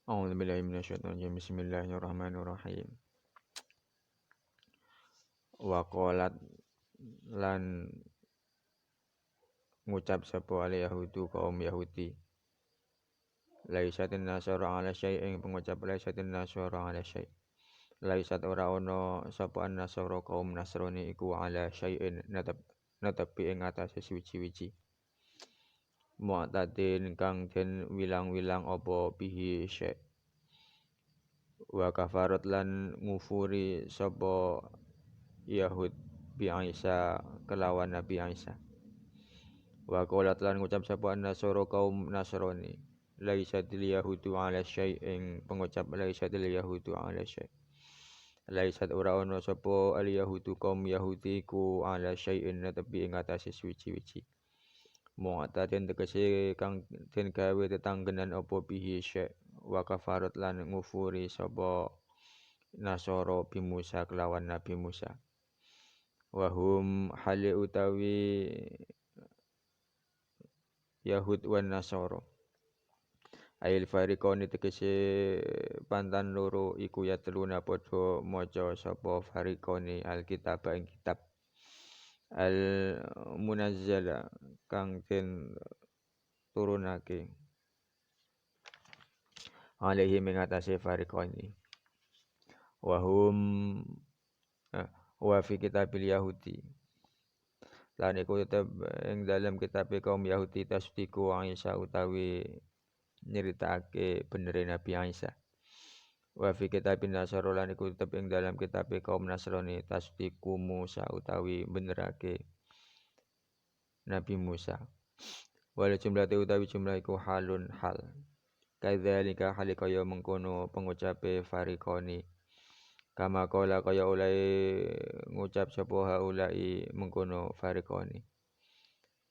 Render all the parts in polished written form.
A'udzubillahi minasyaitonir rajim. Bismillahirrahmanirrahim. Wa qalat lan ngucap sapa al yahudu kaum Yahudi. Laisatin nasara ala syai'in pengucap laisatin nasara ala syai'. Laisat ora ono sapa an nasara kaum Nasrani iku ala syai'in netepi ing atase suci-wici. Mu'tadin kang den wilang-wilang apa bihi syai'. Wa kafarat lan ngufuri sapa Yahud bi Isa kelawan Nabi Isa. Wa qalat lan ngucap sapa an-nasara kaum Nasrani. Laisatil yahudu ala syai'in pengucap laisatil yahudu ala syai'. Laisat ora ono sapa al yahudu kaum Yahudi ku ala syai'in netepi ing atase suci-wici. Mu'tadin tegese kang den gawe tetanggenan apa bihi syai'. Wa kafarat lan ngufuri sapa Nasara bi Musa kelawan Nabi Musa. Wahum hale utawi Yahud wan Nasara. Ail fariqoni tegese pantan loro iku ya teluna padha maca sapa fariqoni alkitab ing kitab al munazzala kang den turunake alaihi ing atase fariqoni. Wahum wa fi kitabil Yahudi. Lan iku tetep ing dalam kitab kaum Yahudi tasdiku Isa utawi nyeritakake benere Nabi Isa. Wa fi kitabin Nasara lan iku tetep ing dalam kitab kaum Nasrani tasdiku Musa utawi benerake Nabi Musa. Wal jumlah utawi jumlah iku halun hal. Kadzalika halikaya mengkono pengucape fariqoni. Kama qala kaya oleh ngucap sapa haulai mengkono fariqoni.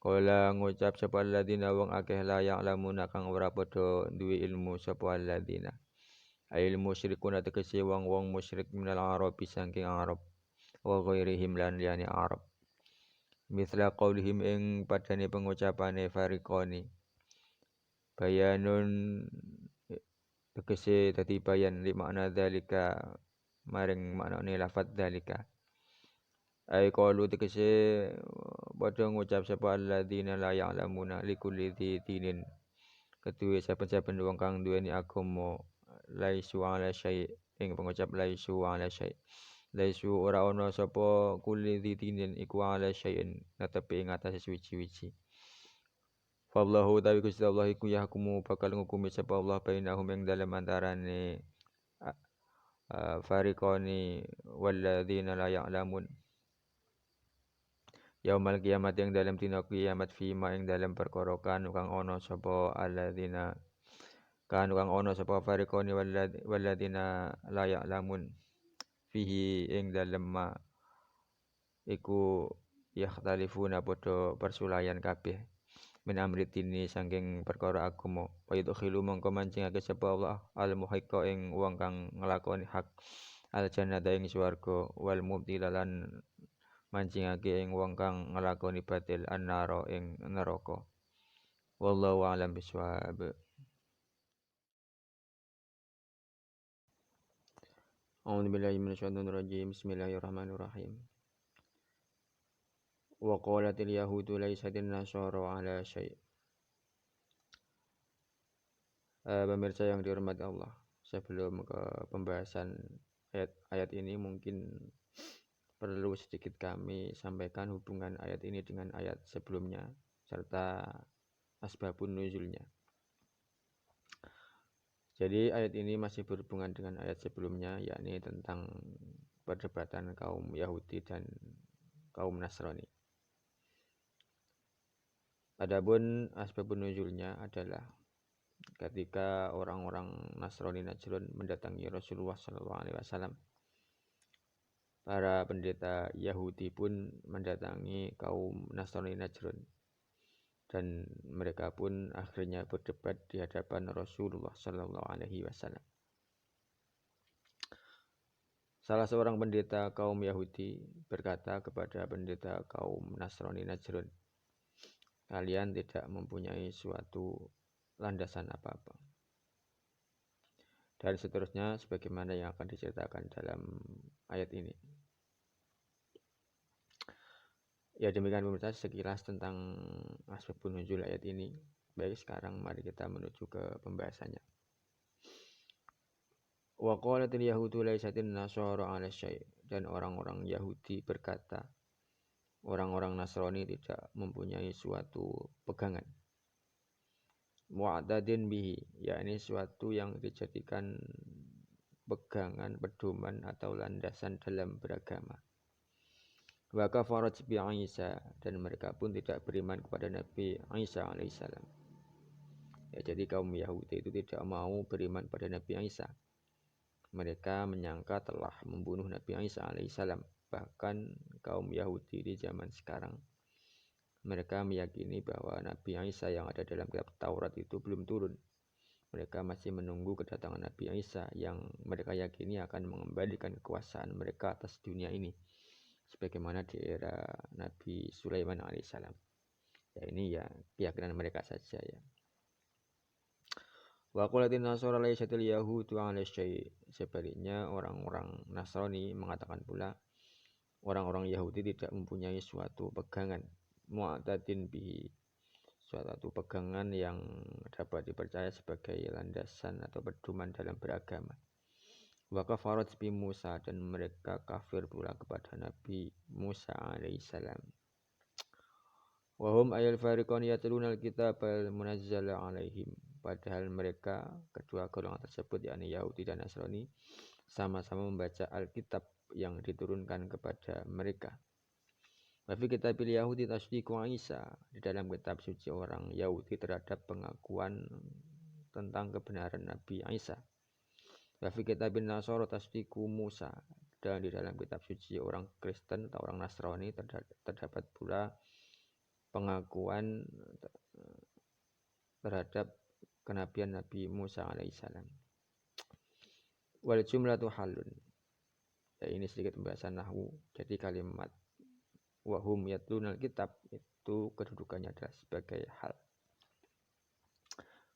Kala ngucap sapa alladzina wong akeh la ya'lamuna kang ora padha duwe ilmu sapa alladzina. Ilmu musyrikuna tegese wong-wong musyrik minal arabi saking Arab wa ghairihim lan liyane Arab. Mithla qaulihim ing padane pengucapane fariqoni. Bayanun tegese dadi bayan li makna dzalika maring maknane lafadz dzalika. Ai qalu tegese padha ngucap sapa alladzina la ya'lamuna likulli dinin. Keduwe saben-saben wong kang duweni agama laisu ala syai' ing pengucap laisu ala syai'. Laisu ora ana sapa kulli dinin iku ala syai'in netepi ing atase suci-wici. Fallahu tawi Gusti Allah iku yahkumu bakal ngukumi sapa Allah bainahum ing dalem antarane fariqoni walladzina la ya'lamun. Yaumal kiamat yang dalam dina kiamat fima ing dalam perkara kan kang ana sapa alladzina kan kang ana sapa fariqoni walladzina la ya'lamun fihi ing dalem ma iku yakhtalifuna padha persulayan kabeh min amri dini saking perkara agama wa yudkhilu mongko mancingake sapa Allah al muhiqqa ing wong kang nglakoni hak al jannata ing swarga wal mubtila lan mancingake ing wong kang nglakoni batil annara ing neraka. Wallahu a'lam bishawab. A'udzubillahi minasyaitonir rajim. Bismillahirrahmanirrahim. Wa qalatil yahudu laisatin nasara ala syai'. Pemirsa yang dihormati Allah, sebelum ke pembahasan ayat ini mungkin perlu sedikit kami sampaikan hubungan ayat ini dengan ayat sebelumnya serta asbabun nuzulnya. Jadi ayat ini masih berhubungan dengan ayat sebelumnya, yakni tentang perdebatan kaum Yahudi dan kaum Nasrani. Adapun asbabun nuzulnya adalah ketika orang-orang Nasrani Najrun mendatangi Rasulullah SAW, para pendeta Yahudi pun mendatangi kaum Nasrani Najrun. Dan mereka pun akhirnya berdebat di hadapan Rasulullah SAW. Salah seorang pendeta kaum Yahudi berkata kepada pendeta kaum Nasrani Najrun, kalian tidak mempunyai suatu landasan apa-apa. dan seterusnya sebagaimana yang akan diceritakan dalam ayat ini. Ya demikian pemirsa sekilas tentang asbabun nuzul ayat ini. Baik, sekarang mari kita menuju ke pembahasannya. Wa qalatil yahudu laisatin nasara 'ala syai', dan orang-orang Yahudi berkata, orang-orang Nasrani tidak mempunyai suatu pegangan. Mu'tadin bihi, yakni suatu yang dijadikan pegangan, pedoman atau landasan dalam beragama. Wa kafarat bi Isa, dan mereka pun tidak beriman kepada Nabi Isa alaihissalam. Ya, jadi kaum Yahudi itu tidak mau beriman pada Nabi Isa. Mereka menyangka telah membunuh Nabi Isa alaihissalam. Bahkan kaum Yahudi di zaman sekarang, mereka meyakini bahwa Nabi Isa yang ada dalam kitab Taurat itu belum turun. Mereka masih menunggu kedatangan Nabi Isa yang mereka yakini akan mengembalikan kekuasaan mereka atas dunia ini, sebagaimana di era Nabi Sulaiman alaihissalam. Ya, ini ya keyakinan mereka saja ya. Wa qalatin nasara laisatil yahudu 'ala syai', sebaliknya orang-orang Nasrani mengatakan pula orang-orang Yahudi tidak mempunyai suatu pegangan, mu'tadin bihi, suatu pegangan yang dapat dipercaya sebagai landasan atau pedoman dalam beragama. Wa kafarat bi Musa, dan mereka kafir pula kepada Nabi Musa alaihissalam. Wa hum ayal fariqan yatluna al-kitab al-munazzala alaihim, padahal mereka kedua golongan tersebut yakni Yahudi dan Nasrani sama-sama membaca Alkitab yang diturunkan kepada mereka. Wa fi kitabil Yahudi tasdiqu Isa, di dalam kitab suci orang Yahudi terhadap pengakuan tentang kebenaran Nabi Isa. Wa fi kitabil Nasara tasdiqu Musa, dan di dalam kitab suci orang Kristen atau orang Nasrani terdapat pula pengakuan terhadap kenabian Nabi Musa alaihissalam. Wal jumlatu halun. Ya, ini sedikit pembahasan nahwu. Jadi kalimat wahum yatlunal kitab itu kedudukannya adalah sebagai hal.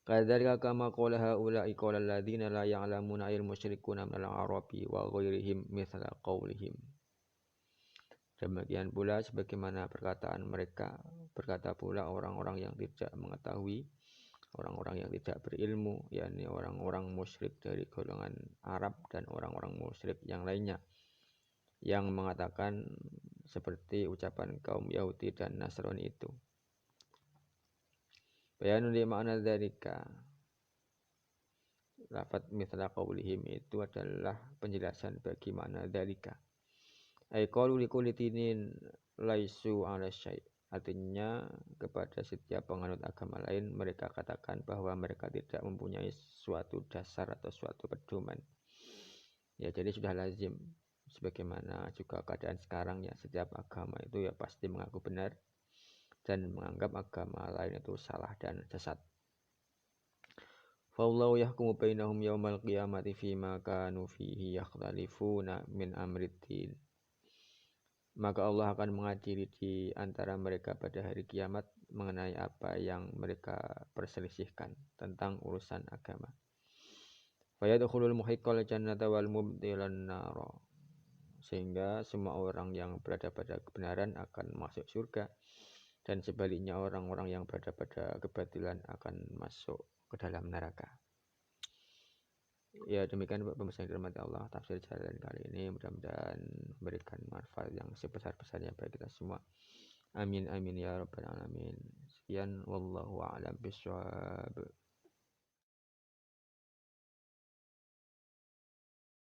Kadzalika kama qala haula'i qala alladziina la ya'lamuna ayil musyrikuuna minal arabi wa ghairihim mithla qaulihim. Demikian pula sebagaimana perkataan mereka, berkata pula orang-orang yang tidak mengetahui, orang-orang yang tidak berilmu, yakni orang-orang musyrik dari golongan Arab dan orang-orang musyrik yang lainnya, yang mengatakan seperti ucapan kaum Yahudi dan Nasrani itu. Bayanun li ma'na dzalika, lafadz mithla qaulihim itu adalah penjelasan bagi makna dzalika. Ai qalu likulli dinin laisu 'ala syai', artinya kepada setiap penganut agama lain mereka katakan bahwa mereka tidak mempunyai suatu dasar atau suatu pedoman. Ya, jadi sudah lazim sebagaimana juga keadaan sekarang ya, setiap agama itu ya pasti mengaku benar dan menganggap agama lain itu salah dan sesat. Fallahu yahkumu bainahum yaumal qiyamati fima kanu fihi yakhtalifuna min amriddin. Maka Allah akan mengadili di antara mereka pada hari kiamat mengenai apa yang mereka perselisihkan tentang urusan agama. Fayadkhulul muhiqqal jannata wal mubtilan nar, sehingga semua orang yang berada pada kebenaran akan masuk surga, dan sebaliknya orang-orang yang berada pada kebatilan akan masuk ke dalam neraka. Ya, demikian pembahasan dirahmati Allah tafsir jalan kali ini, mudah-mudahan memberikan manfaat yang sebesar-besarnya bagi kita semua. Amin amin ya rabbal alamin. Sekian wallahu a'lam bishawab.